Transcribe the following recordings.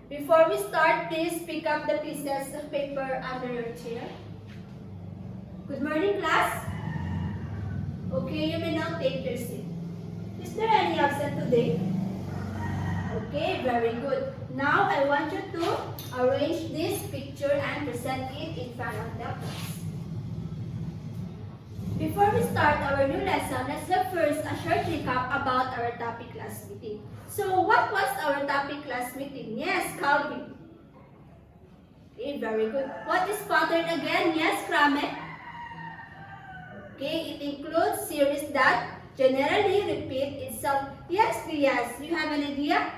Before we start, please pick up the pieces of paper under your chair. Good morning, class. Okay, you may now take your seat. Is there any absent today? Okay, very good. Now, I want you to arrange this picture and present it in front of the class. Before we start our new lesson, let's have first a short recap about our topic class meeting. So, what was our topic class meeting? Yes, Calvin. Okay, very good. What is pattern again? Yes, Kramek. Okay, it includes series that generally repeat itself. Yes, Trias, you have an idea?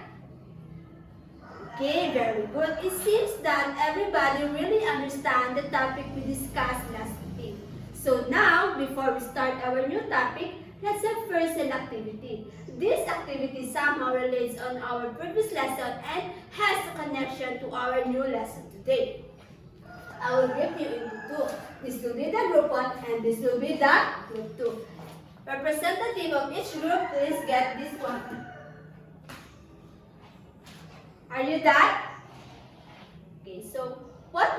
Okay, very good. It seems that everybody really understands the topic we discussed last meeting. So now, before we start our new topic, let's have first an activity. This activity somehow relates on our previous lesson and has a connection to our new lesson today. I will group you into two. This will be the group 1 and this will be the group 2. Representative of each group, please get this one. Are you done? Okay, so what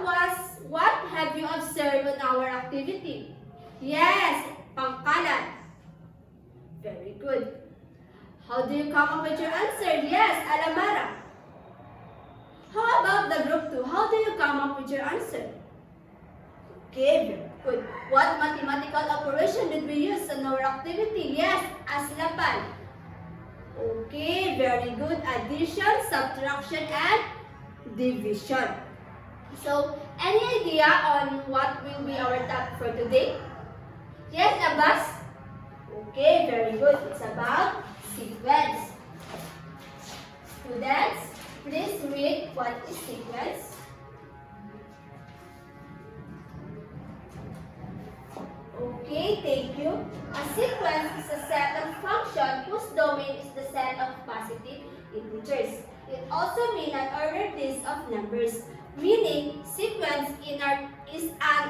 have you observed on our activity? Yes, pangkalan. Very good. How do you come up with your answer? Yes, alamara. How about the group 2? How do you come up with your answer? Okay, very good. What mathematical operation did we use in our activity? Yes, aslapan. Okay, very good. Addition, subtraction, and division. So, any idea on what will be our topic for today? Yes, Abbas? Okay, very good. It's about sequence. Students, please read what is sequence. Okay, thank you. A sequence is a set of functions whose domain is the set of positive integers. It also means an ordered list of numbers, meaning sequence is an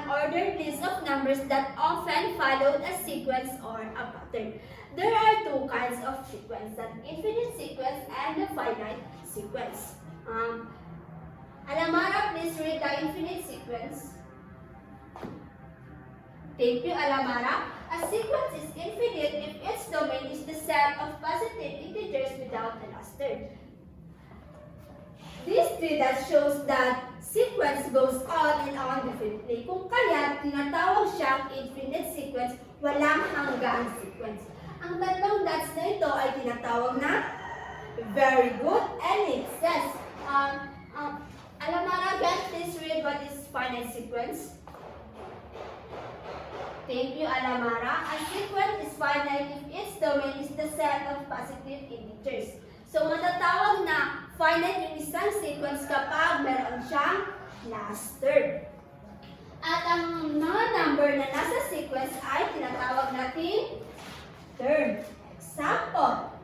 ordered list of numbers that often followed a sequence or a pattern. There are two kinds of sequence, the infinite sequence and the finite sequence. Alamara, please read the infinite sequence. Thank you, Alamara. A sequence is infinite if its domain is the set of positive integers without the last term. This tree that shows that sequence goes on and on infinitely. Kung kaya, tinatawag siyang infinite sequence, walang hanggang sequence. Ang tatlong dots na ito ay tinatawag na very good ellipses. Alamara, again, please read what is finite sequence. Thank you, Alamara. A sequence is finite if its domain is the set of positive integers. So, matatawag na finite yung isang sequence kapag meron siyang last term. At ang mga number na nasa sequence ay tinatawag natin term. Example,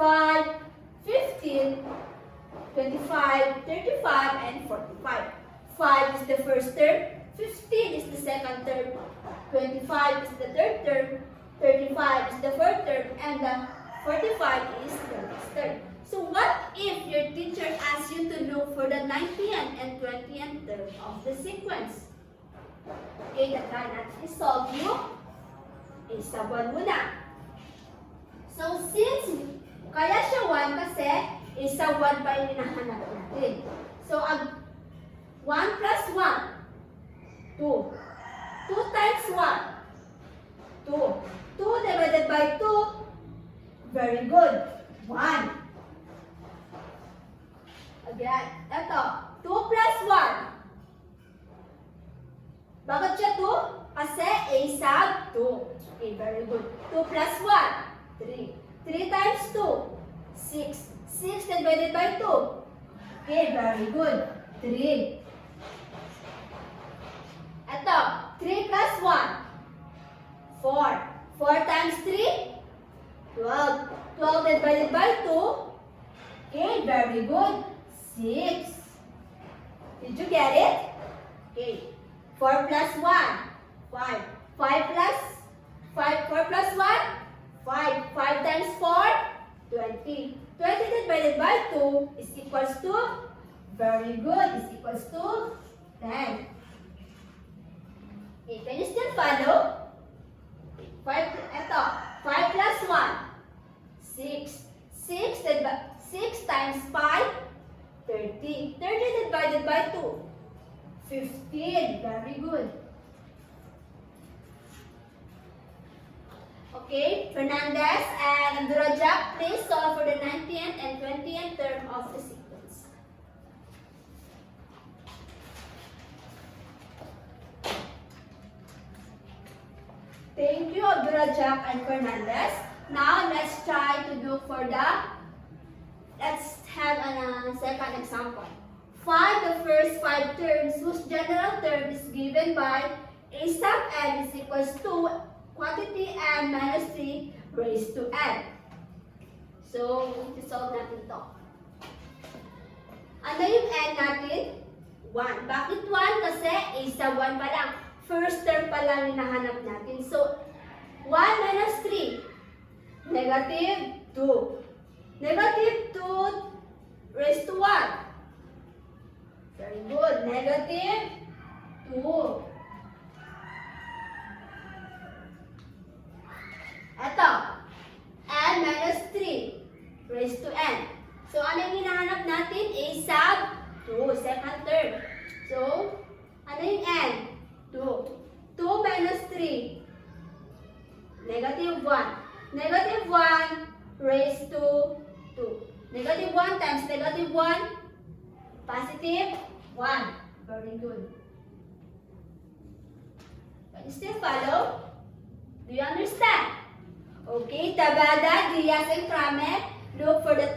5, 15, 25, 35, and 45. 5 is the first term. 15 is the second term, 25 is the third term, 35 is the fourth term, and the 45 is the last term. So what if your teacher asks you to look for the 90th and 20th term of the sequence? Okay, try natin i-solve yung isa 1 muna. So since kaya siya 1 kasi isa 1 pa yung hinahanap natin. So 1 plus 1. 2. 2 times 1. 2. 2 divided by 2. Very good. 1. Again. Ito. 2 plus 1. Bakit siya 2? Kasi A sub 2. Okay, very good. 2 plus 1. 3. 3 times 2. 6. 6 divided by 2. Okay, very good. 3. Ito, 3 plus 1, 4. 4 times 3, 12. 12 divided by 2, okay, very good, 6. Did you get it? Okay, 4 plus 1, 5. 5 plus 4 plus 1, 5. 5 times 4, 20. 20 divided by 2 is equals to, very good, is equals to 10. Okay, can you still follow? 5 plus 1, 6. 6 times 5, 30. 30 divided by 2, 15. Very good. Okay, Fernandez and Abdurajak, please solve for the 19th and 20th term of the sequence. Thank you, Abdurajak and Fernandez. Now, let's try to do for let's have a second example. Find the first 5 terms whose general term is given by a sub n is equals to quantity n minus 3 raised to n. So, i-solve natin to. Ano yung n natin? 1. Bakit 1? Kasi a sub 1 pa lang. First term pa lang hinahanap natin. So, 1 minus 3. Negative 2. Negative 2 raised to 1. Very good. Negative 2. Ito. N minus 3 raised to n. So, ano yung hinahanap natin? A sub 2. Second term. So, ano yung n? 2. 2 minus 3. Negative 1. Negative 1 raised to 2. Negative 1 times negative 1. Positive 1. Very good. Can you still follow? Do you understand? Okay, Tabada, Diaz, and Kramer, look for the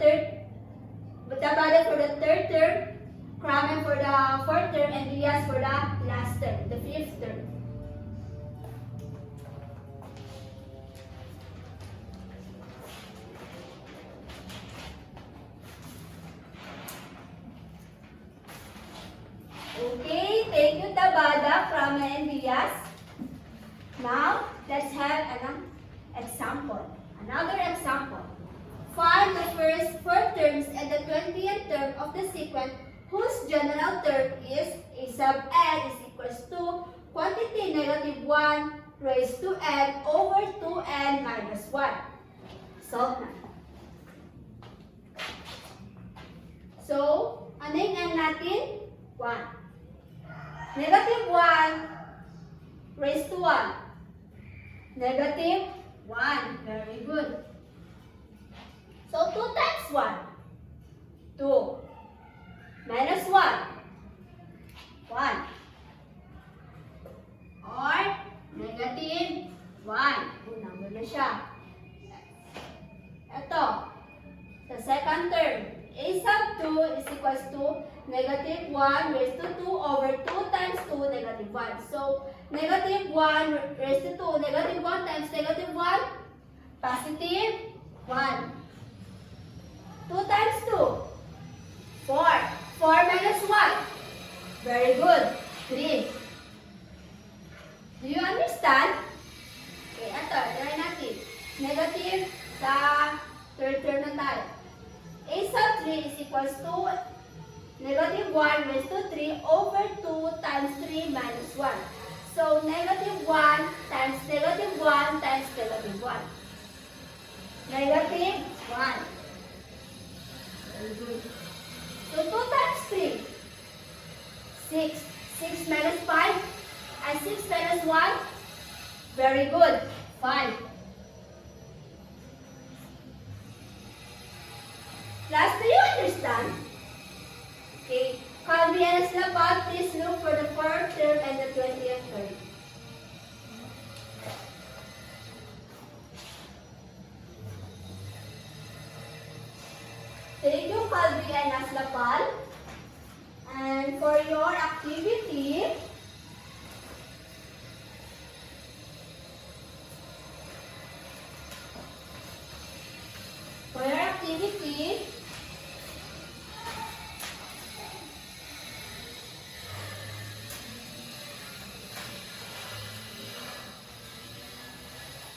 Tabada for the third term, Kramer for the fourth term, and Diaz for the last term, the fifth term. Okay, thank you, Tabada, Kramer, and Diaz. Now, let's have an example. Another example. Find the first 4 terms and the 20th term of the sequence whose general term is a sub n is equals to quantity negative 1 raised to n over 2n minus 1. Solve na. So, ano yung n natin? 1. Negative 1 raised to 1. Negative 1. Very good. So, 2 times 1. 2. Minus 1. 1. Or, negative 1. Number na siya. Ito. The second term. A sub 2 is equals to negative 1 raised to 2 over 2 times 2, negative 1. So, negative 1 raised to 2, negative 1 times negative 1, positive 1. 2 times 2, 4. 4 minus 1. Very good. 3. Do you understand? Okay, ito. Try natin. Negative sa third term na tayo. A sub 3 is equals to negative 1 raised to 3 over 2 times 3 minus 1. So, negative 1 times negative 1 times negative 1. Negative 1. Very good. So, 2 times 3. 6. 6 minus 5. And 6 minus 1. Very good. 5. Class, do you understand? Okay. Calvi and Slapal, please look for the 4th term and the 20th term. Thank you, Calvi and Aslapal. And for your activity,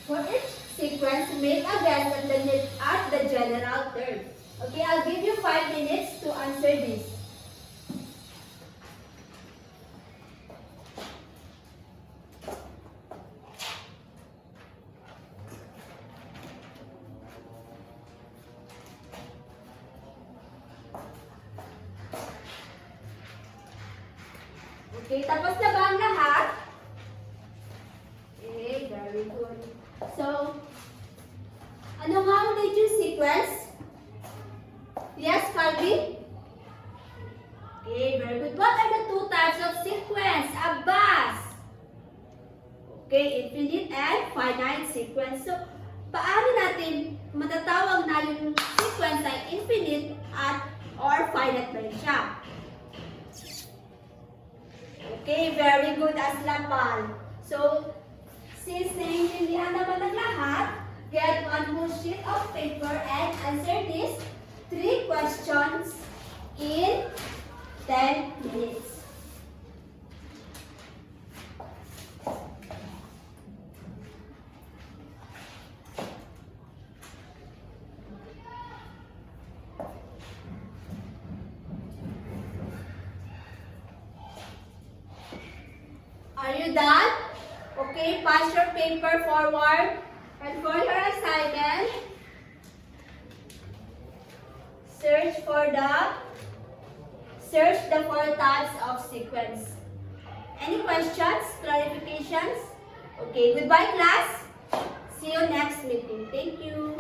for each sequence, make a guess at the general term. answer this. Okay, tapos na ba ang lahat? Okay, very good. So, ano nga ulit yung sequence? Yes, Calvin? Okay, very good. What are the two types of sequence? Abbas? Okay, infinite and finite sequence. So, paano natin matatawag na yung sequence ay infinite at or finite ba rin siya? Okay, very good, Aslapal. So, since naiintindihan naman ng lahat, get one more sheet of paper and answer these 3 questions in 10 minutes. Are you done? Okay, pass your paper forward. And for your assignment, search the 4 types of sequence. Any questions, clarifications? Okay, goodbye class. See you next meeting. Thank you.